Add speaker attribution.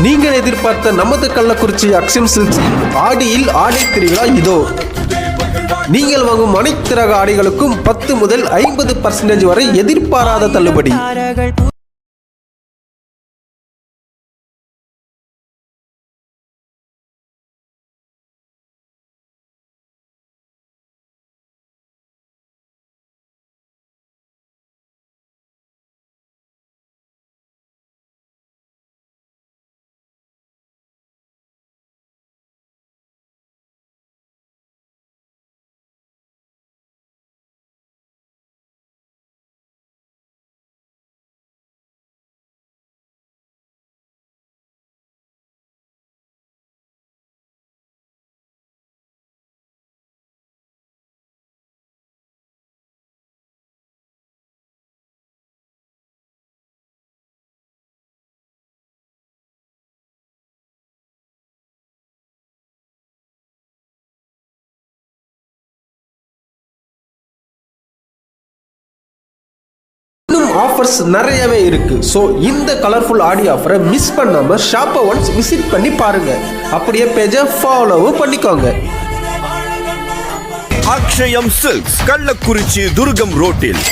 Speaker 1: நீங்கள் எதிர்பார்த்த நமது கள்ளக்குறிச்சி அக்ஷயம் சில்க்ஸ் ஆடியில் ஆடை திருவிழா இதோ. நீங்கள் வாங்கும் அனைத்து ரக ஆடைகளுக்கும் 10 முதல் 50% வரை எதிர்பாராத தள்ளுபடி. ஆஃபர்ஸ் நிறையவே இருக்கு. ஸோ இந்த கலர்ஃபுல் ஆடி ஆஃபரை மிஸ் பண்ணாம ஷாப்பை ஒன்ஸ் விசிட் பண்ணி பாருங்க. அப்படியே பேஜை ஃபாலோவும் பண்ணிக்கோங்க.
Speaker 2: அக்ஷயம் சில்க்ஸ், கள்ளக்குறிச்சி துர்கம் ரோட்டில்.